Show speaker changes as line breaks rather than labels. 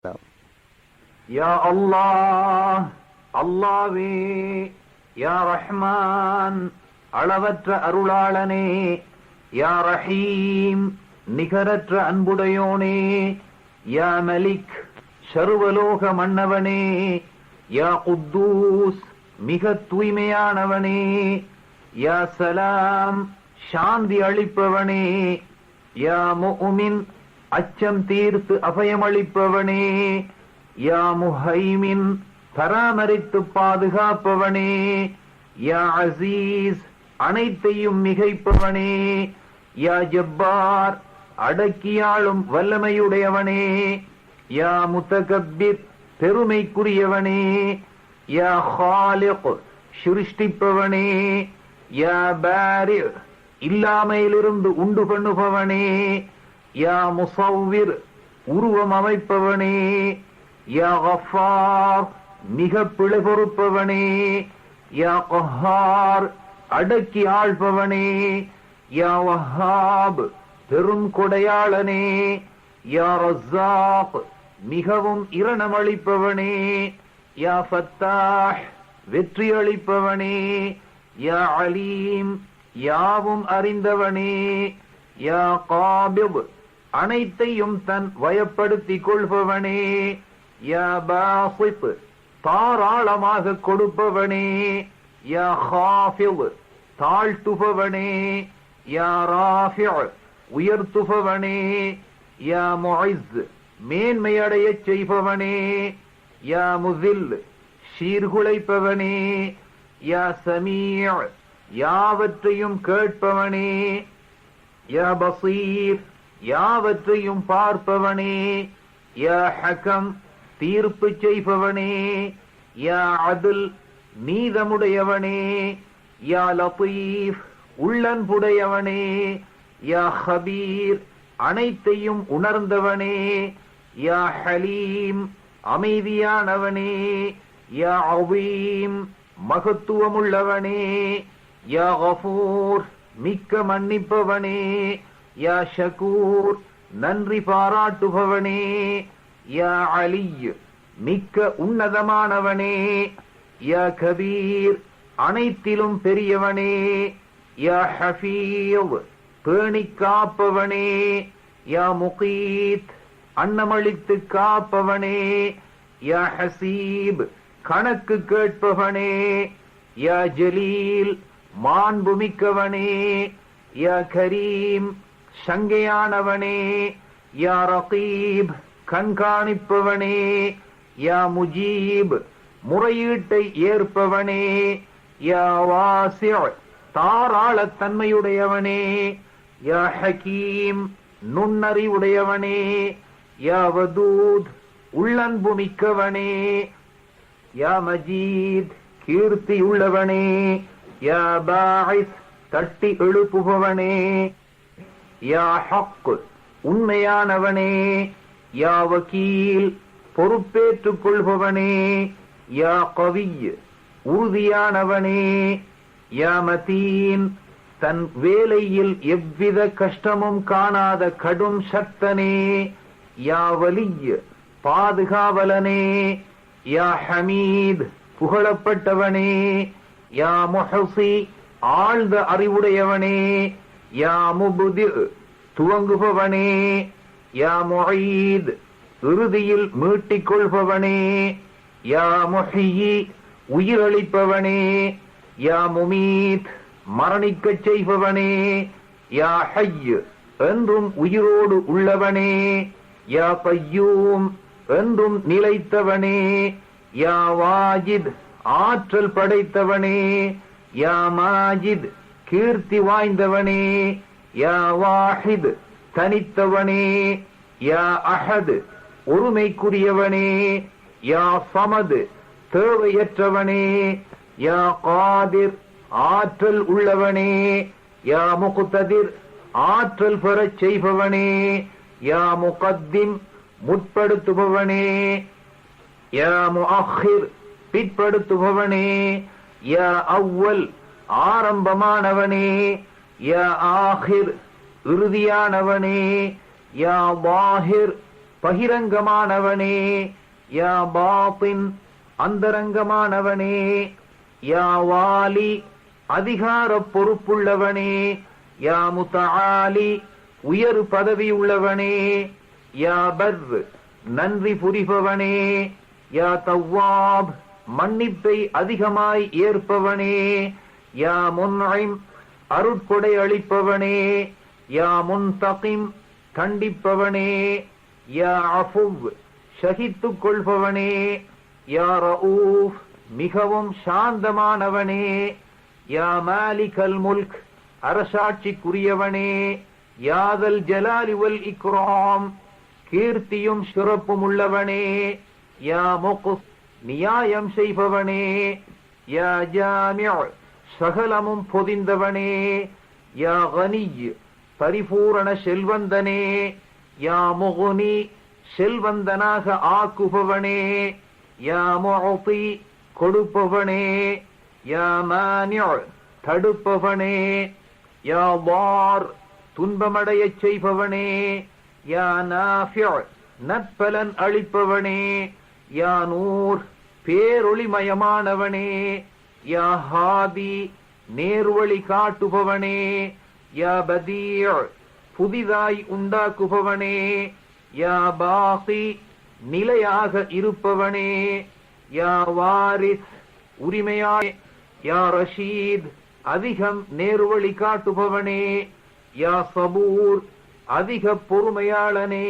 யா அல்லாஹ், அல்லாவே, யா ரஹ்மான், அளவற்ற அருளாளனே, யா ரஹீம், நிகரற்ற அன்புடையோனே, யா மலிக், சர்வலோக மன்னவனே, யா குத்தூஸ், மிக தூய்மையானவனே, யா சலாம், சாந்தி அளிப்பவனே, யா முஃமின், அச்சம் தீர்த்து அபயமளிப்பவனே, யா முஹைமின், பராமரித்து பாதுகாப்பவனே, யா அசீஸ், அனைத்தையும் மிகைப்பவனே, யா ஜப்பார், அடக்கியாளும் வல்லமையுடையவனே, யா முத்தகப்பிர், பெருமைக்குரியவனே, யா ஹாலிக், சிருஷ்டிப்பவனே, யா பாரி, இல்லாமையிலிருந்து உண்டு பண்ணுபவனே, யா முஸவ்விர், உருவம் அமைப்பவனே, யா கஃபார், மிக பிழை பொறுப்பவனே, யா கஹார், அடக்கி ஆள்பவனே, யா வஹாப், பெரும் கொடையாளனே, யா ரஸாக், மிகவும் இரணமளிப்பவனே, யா ஃபத்தாஹ், வெற்றி அளிப்பவனே, யா அலீம், யாவும் அறிந்தவனே, யா காபிப், அனைத்தையும் தன் வயப்படுத்திக் கொள்பவனே, யா பாசித், தாராளமாக கொடுப்பவனே, யா ஹாஃபித், தாழ்த்துபவனே, யா ராஃபி', உயர்த்துபவனே, யா முஇஸ், மேன்மையடையச் செய்பவனே, யா முஸில், சீர்குலைப்பவனே, யா சமீ', யாவற்றையும் கேட்பவனே, யா பசீர், யாவற்றையும் பார்ப்பவனே, யா ஹகம், தீர்ப்பு செய்பவனே, யா அத்ல், நீதமுடையவனே, யா லதீஃப், உள்ளன்புடையவனே, யா ஹபீர், அனைத்தையும் உணர்ந்தவனே, யா ஹலீம், அமைதியானவனே, யா அவீம், மகத்துவமுள்ளவனே, யா கஃபூர், மிக்க மன்னிப்பவனே, யா ஷகூர், நன்றி பாராட்டுபவனே, யா அலி, மிக்க உன்னதமானவனே, யா கபீர், அனைத்திலும் பெரியவனே, யா ஹஃபீஸ், பேணி காப்பவனே, யா முகீத், அன்னமளித்து காப்பவனே, யா ஹசீப், கணக்கு கேட்பவனே, யா ஜலீல், மாண்புமிக்கவனே, யா கரீம், சங்கையானவனே, யா ரகீப், கண்காணிப்பவனே, யா முஜீப், முறையீட்டை ஏற்பவனே, யா வாசி', தாராளத்தன்மையுடையவனே, யா ஹக்கீம், நுண்ணறிவுடையவனே, யா வதூத், உள்ளன்புமிக்கவனே, யா மஜீத், கீர்த்தியுள்ளவனே, யா பாஇஸ், தட்டி எழுப்புபவனே, யா ஹக், உண்மையானவனே, யா வக்கீல், பொறுப்பேற்றுக் கொள்பவனே, யா கவிய், உறுதியானவனே, யா மதீன், தன் வேலையில் எவ்வித கஷ்டமும் காணாத கடும் சக்தனே, யா வலிய், பாதுகாவலனே, யா ஹமீத், புகழப்பட்டவனே, யா முஹ்சி, ஆழ்ந்த அறிவுடையவனே, யா முப்தி', துவங்குபவனே, யா முஈத், இறுதியில் மீட்டிக் கொள்பவனே, யா முஹ்யி, உயிரளிப்பவனே, யா முமீத், மரணிக்கச் செய்பவனே, யா ஹய்ய், என்றும் உயிரோடு உள்ளவனே, யா கய்யூம், என்றும் நிலைத்தவனே, யா வாஜித், ஆற்றல் படைத்தவனே, யா மாஜித், கீர்த்தி வாய்ந்தவனே, யா வாஹித், தனித்தவனே, யா அஹத், ஒருமைக்குரியவனே, யா சமத், தேவையற்றவனே, யா காதிர், ஆற்றல் உள்ளவனே, யா முக்ததிர், ஆற்றல் பெறச் செய்பவனே, யா முகத்திம், முற்படுத்துபவனே, யா முஅக்கிர், பிற்படுத்துபவனே, யா அவ்வல், ஆரம்பமானவனே, யா ஆஹிர், இறுதியானவனே, யா வாஹிர், பகிரங்கமானவனே, யா பாத்தின் அந்தரங்கமானவனே, யா வாலி அதிகார பொறுப்புள்ளவனே, யா முத்தஆலி உயர் பதவி உள்ளவனே, யா பர் நன்றி புரிபவனே, யா தவ்வாப் மன்னிப்பை அதிகமாய் ஏற்பவனே, யா முன்இம் அருட்கொடை அளிப்பவனே, யா முன்தகிம் கண்டிப்பவனே, யா அஃபுவ் ஷஹித்துக் கொள்பவனே, யா ரഊஃப் மிகவும் சாந்தமானவனே, யா மாலிகல் முல்க் அரசாட்சிக்குரியவனே, யாதல் ஜலாலி வல் இக்ராம் கீர்த்தியும் சிறப்பும் உள்ளவனே, யா முக்ஸ் நியாயம் செய்பவனே, யா ஜாமிஉ சகலமும் பொதிந்தவனே, யா கனிய் பரிபூரண செல்வந்தனே, யா முகுனி செல்வந்தனாக ஆக்குபவனே, யா முஅதி கொடுப்பவனே, யா மானிஉ தடுப்பவனே, யா வார் துன்பமடையச் செய்பவனே, யா நாஃபிஉ நற்பலன் அளிப்பவனே, யா நூர் பேரொளிமயமானவனே, யா ஹாதி நேர்வழி காட்டுபவனே, யா பதீஉ புதிதாய் உண்டாக்குபவனே, யா பாகி நிலையாக இருப்பவனே, யா வாரிஸ் உரிமையாய், யா ரஷீத் அதிகம் நேர்வழி காட்டுபவனே, யா சபூர் அதிக பொறுமையாளனே.